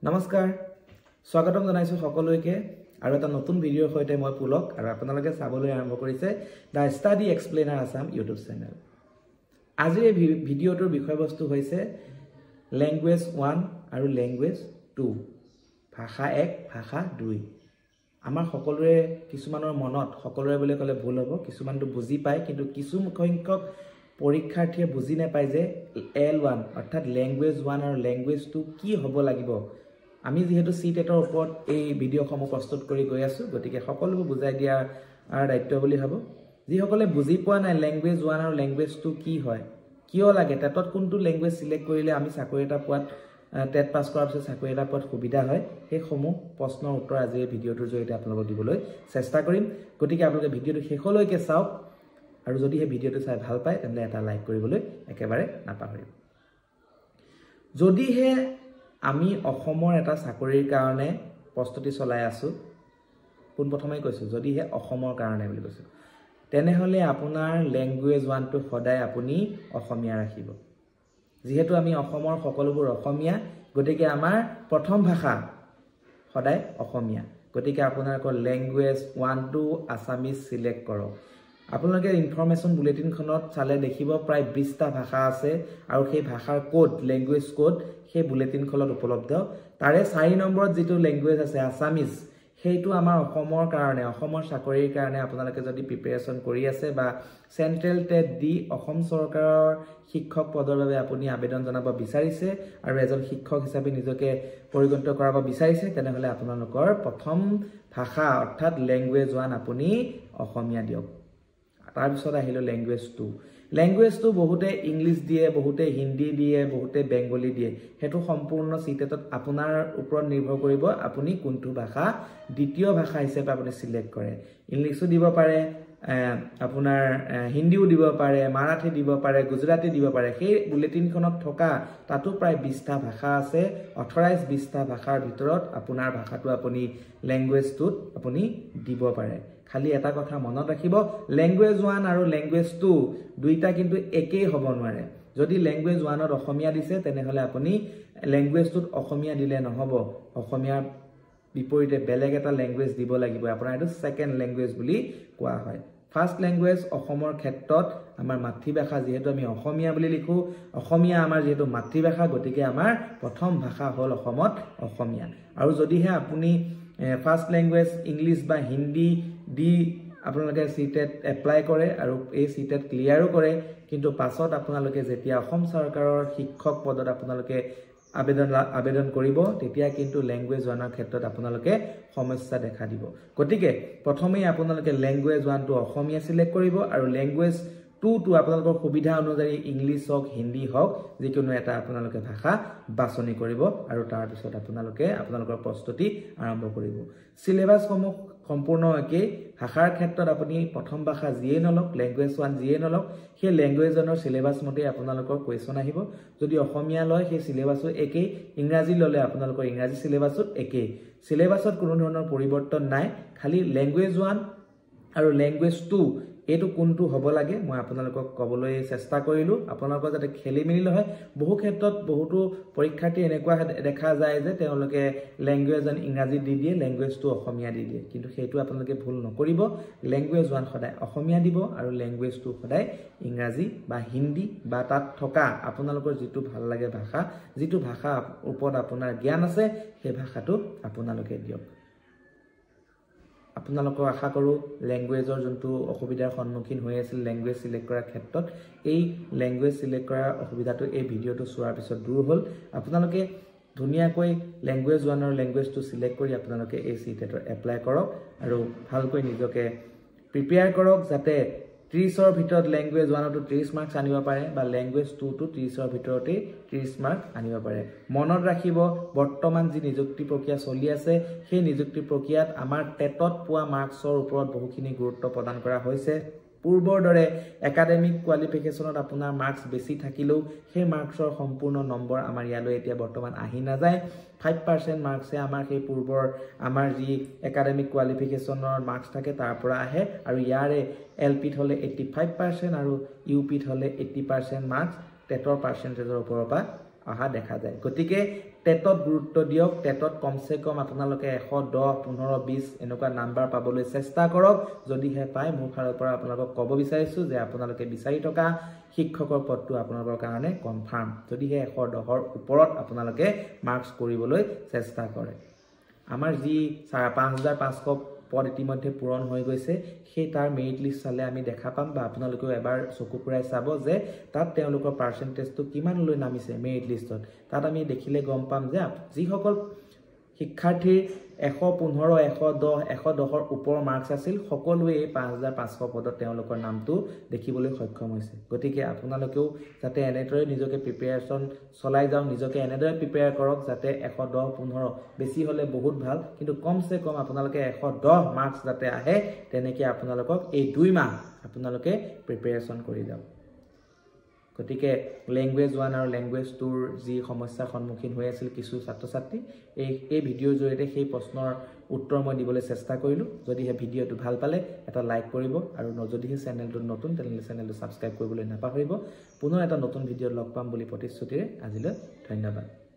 নমস্কাৰ স্বাগতম জনাইছো সকলোকে আৰু এটা নতুন ভিডিঅ'ৰ সৈতে মই পুলক আৰু আপোনালোকে চাবলৈ আৰম্ভ কৰিছে দা ষ্টাডি এক্সপ্লেইনাৰ আসাম ইউটিউব চেনেল। আজিৰ এই ভিডিঅ'টোৰ বিষয়বস্তু হৈছে ল্যাঙ্গুৱেজ 1 আৰু ল্যাঙ্গুৱেজ 2 ভাষা 1 ভাষা 2। আমাৰ সকলোৰে কিছুমানৰ মনত সকলোৰে বুলি ক'লে ভুল হ'ব, কিছুমানটো বুজি পায় কিন্তু কিছু সংখ্যক পৰীক্ষাৰ্থীয়ে বুজি নাপায় যে L1 অৰ্থাৎ ল্যাঙ্গুৱেজ 1 আৰু ল্যাঙ্গুৱেজ 2 কি হ'ব লাগিব। আমি যেহেতু সিটেটৰ ওপৰত এই ভিডিঅ'সমূহ প্ৰস্তুত কৰি গৈ আছো, গতিকে সকলোবোৰ বুজাই দিয়া আৰু দায়িত্ব বুলি হ'ব। যিসকলে বুজি পোৱা নাই ল্যাঙ্গুৱেজ 1 আৰু ল্যাঙ্গুৱেজ 2 কি হয়, কিয় লাগে, টেটত কোনটো ল্যাঙ্গুৱেজ সিলেক্ট কৰিলে আমি চাকৰি এটা পোৱাত টেট পাছ কৰাৰ পিছত চাকৰি এটা পোৱাত সুবিধা হয়, সেই সমূহ প্ৰশ্নৰ উত্তৰ আজি এই ভিডিঅ'টোৰ জৰিয়তে আপোনালোকক দিবলৈ চেষ্টা কৰিম। গতিকে আপোনালোকে ভিডিঅ'টো শেষলৈকে চাওক আৰু যদি এই ভিডিঅ'টো চাই ভাল পায় তেন্তে এটা লাইক কৰিবলৈ একেবাৰে নাপাহৰিব। যদিহে আমি অসমৰ এটা চাকৰিৰ কাৰণে প্ৰস্তুতি চলাই আছো, পোনপ্ৰথমে কৈছো যদিহে অসমৰ কাৰণে বুলি কৈছো, তেনেহলে আপোনাৰ ল্যাঙ্গুৱেজ 1 টো সদায় আপুনি অসমীয়া ৰাখিব। যেহেতু আমি অসমৰ সকলোবোৰ অসমীয়া, গতিকে আমাৰ প্ৰথম ভাষা সদায় অসমীয়া। গতিকে আপোনালোকৰ ল্যাঙ্গুৱেজ 1 টো আসামিজ সিলেক্ট কৰক। আপোনালোকে ইনফৰমেশন বুলেটিনখনত চালে দেখিব প্ৰায় 20টা ভাষা আছে আৰু সেই ভাষাৰ কোড ল্যাঙ্গুৱেজ কোড সেই বুলেটিনখনত উপলব্ধ। তাৰে 4 নম্বৰত যেটো ল্যাঙ্গুৱেজ আছে আসামিজ, সেইটো আমাৰ অসমৰ কাৰণে অসমৰ চাকৰিৰ কাৰণে আপোনালোকে যদি প্ৰিপাৰেচন কৰি আছে বা সেন্ট্ৰেল টেট দি অসম চৰকাৰৰ শিক্ষক পদৰ বাবে আপুনি আবেদন জনাব বিচাৰিছে আৰু এজন শিক্ষক হিচাপে নিজকে পৰিগণিত কৰাব বিচাৰিছে, তেনেহলে আপোনালোকৰ প্ৰথম ভাষা অৰ্থাৎ ল্যাঙ্গুৱেজ 1 আপুনি অসমীয়া দিয়ক। তাৰ পিছত আহিল ল্যাঙ্গুৱেজ 2। ল্যাঙ্গুৱেজ 2 বহুতে ইংলিশ দিয়ে, বহুতে হিন্দী দিয়ে, বহুতে বেংগলী দিয়ে। হেতু সম্পূৰ্ণ সিটেটত আপোনাৰ ওপৰত নিৰ্ভৰ কৰিব আপুনি কোনটো ভাষা দ্বিতীয় ভাষা হিচাপে আপুনি সিলেক্ট কৰে। ইংলিশও দিব পাৰে, আপোনাৰ হিন্দীও দিব পাৰে, মাৰাঠী দিব পাৰে, গুজৰাটী দিব পাৰে। সেই বুলেটিনখনত থকা তাতো প্ৰায় 20টা ভাষা আছে। অথৰাইজ 20টা ভাষাৰ ভিতৰত আপোনাৰ ভাষাটো আপুনি ল্যাঙ্গুৱেজ 2ত আপুনি দিব পাৰে। খালি এটা কথা মনত ৰাখিব, ল্যাঙ্গুৱেজ 1 আৰু ল্যাঙ্গুৱেজ 2 দুইটা কিন্তু একেই হ'ব নোৱাৰে। যদি ল্যাঙ্গুৱেজ 1ত অসমীয়া দিছে তেনেহলে আপুনি ল্যাঙ্গুৱেজ 2ত অসমীয়া দিলে নহব, অসমীয়াৰ বিপৰীতে বেলেগ এটা ল্যাঙ্গুৱেজ দিব লাগিব। আপোনাৰ এটো সেকেন্ড ল্যাঙ্গুৱেজ বুলি কোৱা হয়। ফাৰ্স্ট ল্যাঙ্গুৱেজ অসমৰ ক্ষেত্ৰত আমাৰ মাতৃভাষা, যেহেতু আমি অসমীয়া বুলি লিখো, অসমীয়া আমাৰ যেহেতু মাতৃভাষা, গতিকে আমাৰ প্ৰথম ভাষা হ'ল অসমত অসমীয়া। আৰু যদিহে আপুনি ফাৰ্স্ট ল্যাঙ্গুৱেজ ইংলিশ বা হিন্দী দি আপোনালোকে সিটেট এপ্লাই কৰে আৰু এই সিটেট ক্লিয়াৰো কৰে, কিন্তু পাছত আপোনালোকে যেতিয়া অসম চৰকাৰৰ শিক্ষক পদত আপোনালোকে আবেদন কৰিব, তেতিয়া কিন্তু ল্যাঙ্গুৱেজ 1ৰ ক্ষেত্ৰত আপোনালোকে সমস্যা দেখা দিব। গতিকে প্ৰথমেই আপোনালোকে ল্যাঙ্গুৱেজ 1 টো অসমীয়া সিলেক্ট কৰিব আৰু ল্যাঙ্গুৱেজ 2 টো আপোনালোকৰ সুবিধা অনুযায়ী ইংলিশ হওক, হিন্দী হওক, যিকোনো এটা আপোনালোকে ভাষা বাছনি কৰিব আৰু তাৰ পিছত আপোনালোকে আপোনালোকৰ প্ৰস্তুতি আৰম্ভ কৰিব। সিলেবাস সমূহ সম্পূৰ্ণ একে। ভাষাৰ ক্ষেত্ৰত আপুনি প্ৰথম ভাষা যিয়ে নলক, ল্যাঙ্গুৱেজ 1 যিয়ে নলক, সেই ল্যাঙ্গুৱেজ 1ৰ সিলেবাস মতে আপোনালোকৰ কোৱেশ্চন আহিব। যদি অসমীয়া লয় সেই সিলেবাসো একেই, ইংৰাজী ললে আপোনালোকৰ ইংৰাজী সিলেবাসো একেই। সিলেবাসত কোনো ধৰণৰ পৰিৱৰ্তন নাই, খালি ল্যাঙ্গুৱেজ 1 আৰু ল্যাঙ্গুৱেজ 2 এইটো কোনটো হ'ব লাগে মই আপোনালোকক ক'বলৈ চেষ্টা কৰিলো, আপোনালোকৰ যাতে খেলি মেলি নহয়। বহু ক্ষেত্ৰত বহুতো পৰীক্ষাৰ্থী এনেকুৱা দেখা যায় যে তেওঁলোকে ল্যাঙ্গুৱেজ 1 ইংৰাজী দি দিয়ে, ল্যাঙ্গুৱেজ 2 অসমীয়া দি দিয়ে, কিন্তু সেইটো আপোনালোকে ভুল নকৰিব। ল্যাঙ্গুৱেজ 1 সদায় অসমীয়া দিব আৰু ল্যাঙ্গুৱেজ 2 সদায় ইংৰাজী বা হিন্দী বা তাত থকা আপোনালোকৰ যিটো ভাল লাগে ভাষা, যিটো ভাষা ওপৰত আপোনাৰ জ্ঞান আছে সেই ভাষাটো আপোনালোকে দিয়ক। আপোনালোকক আশা কৰো ল্যাঙ্গুৱেজৰ যোনটো অসুবিধাৰ সন্মুখীন হৈ আছিল ল্যাঙ্গুৱেজ সিলেক্ট কৰাৰ ক্ষেত্ৰত, এই ল্যাঙ্গুৱেজ সিলেক্ট কৰাৰ অসুবিধাটো এই ভিডিঅ'টো চোৱাৰ পিছত দূৰ হ'ল। আপোনালোকে ধুনীয়াকৈ ল্যাঙ্গুৱেজ 1 আৰু ল্যাঙ্গুৱেজ 2 সিলেক্ট কৰি আপোনালোকে এই সিটেটৰ এপ্লাই কৰক আৰু ভালকৈ নিজকে প্ৰিপেয়াৰ কৰক, যাতে 30ৰ ভিতৰত ল্যাঙ্গুৱেজ 1 টো 30 মাৰ্কস আনিব পাৰে বা ল্যাঙ্গুৱেজ 2 টো 30ৰ ভিতৰতে 30 মাৰ্ক আনিব পাৰে। মনত ৰাখিব, বৰ্তমান যি নিযুক্তি প্ৰক্ৰিয়া চলি আছে সেই নিযুক্তি প্ৰক্ৰিয়াত আমাৰ টেটত পোৱা মাৰ্কসৰ ওপৰত বহুখিনি গুৰুত্ব প্ৰদান কৰা হৈছে। পূৰ্বৰ দৰে একাডেমিক কোৱালিফিকেশনত আপোনাৰ মাৰ্কস বেছি থাকিলেও সেই মাৰ্কসৰ সম্পূৰ্ণ নম্বৰ আমাৰ ইয়ালৈ এতিয়া বৰ্তমান আহি নাযায়। 5% মাৰ্কসে আমাৰ সেই পূৰ্বৰ আমাৰ যি একাডেমিক কোৱালিফিকেশনৰ মাৰ্কস থাকে তাৰ পৰা আহে আৰু ইয়াৰে এলপিত হলে 85% আৰু ইউপিত হলে 80% মাৰ্কস টেটৰ পাৰ্চেন্টেজৰ ওপৰৰ পৰা অহা দেখা যায় গতিকে টেটত গুৰুত্ব দিয়ক টেটত কমসে কম আপোনালোকে 110 15 20 এনেকুৱা নাম্বাৰ পাবলৈ চেষ্টা কৰক যদিহে পায় মোৰ ফালৰ পৰা আপোনালোকক ক'ব বিচাৰিছো যে আপোনালোকে বিচাৰি থকা শিক্ষকৰ পদটো আপোনালোকৰ কাৰণে কনফাৰ্ম যদিহে 110ৰ ওপৰত আপোনালোকে মাৰ্কস কৰিবলৈ চেষ্টা কৰে আমাৰ যি 5500 পদ ইতিমধ্যে পূৰণ হৈ গৈছে সেই তাৰ মেৰিট লিষ্ট চালে আমি দেখা পাম বা আপোনালোকেও এবাৰ চকু ফুৰাই চাব যে তাত তেওঁলোকৰ পাৰ্চেন্টেজটো কিমানলৈ নামিছে মেৰিট লিষ্টত তাত আমি দেখিলে গম পাম যে যিসকল শিক্ষাৰ্থীৰ 115 110 110ৰ ওপৰ মাৰ্কস আছিল সকলোৱে 5500 পদত তেওঁলোকৰ নামটো দেখিবলৈ সক্ষম হৈছে গতিকে আপোনালোকেও যাতে এনেদৰে নিজকে প্ৰিপাৰেচন চলাই যাওক নিজকে এনেদৰে প্ৰিপেয়াৰ কৰক যাতে 110 15 বেছি হলে বহুত ভাল কিন্তু কমসে কম আপোনালোকে 110 মাৰ্কস যাতে আহে তেনেকৈ আপোনালোকক এই 2 মাহ আপোনালোকে প্ৰিপাৰেচন কৰি যাওক গতিকে ল্যাঙ্গুৱেজ 1 আৰু ল্যাঙ্গুৱেজ 2 ৰ যি সমস্যাৰ সন্মুখীন হৈ আছিল কিছু ছাত্ৰ-ছাত্ৰী এই ভিডিঅ'ৰ জৰিয়তে সেই প্ৰশ্নৰ উত্তৰ মই দিবলৈ চেষ্টা কৰিলো যদিহে ভিডিঅ'টো ভাল পালে এটা লাইক কৰিব আৰু যদিহে চেনেলটো নতুন তেনেহলে চেনেলটো সাবস্ক্ৰাইব কৰিবলৈ নাপাহৰিব পুনৰ এটা নতুন ভিডিঅ' লগ পাম বুলি প্ৰতিশ্ৰুতিৰে আজিলৈ ধন্যবাদ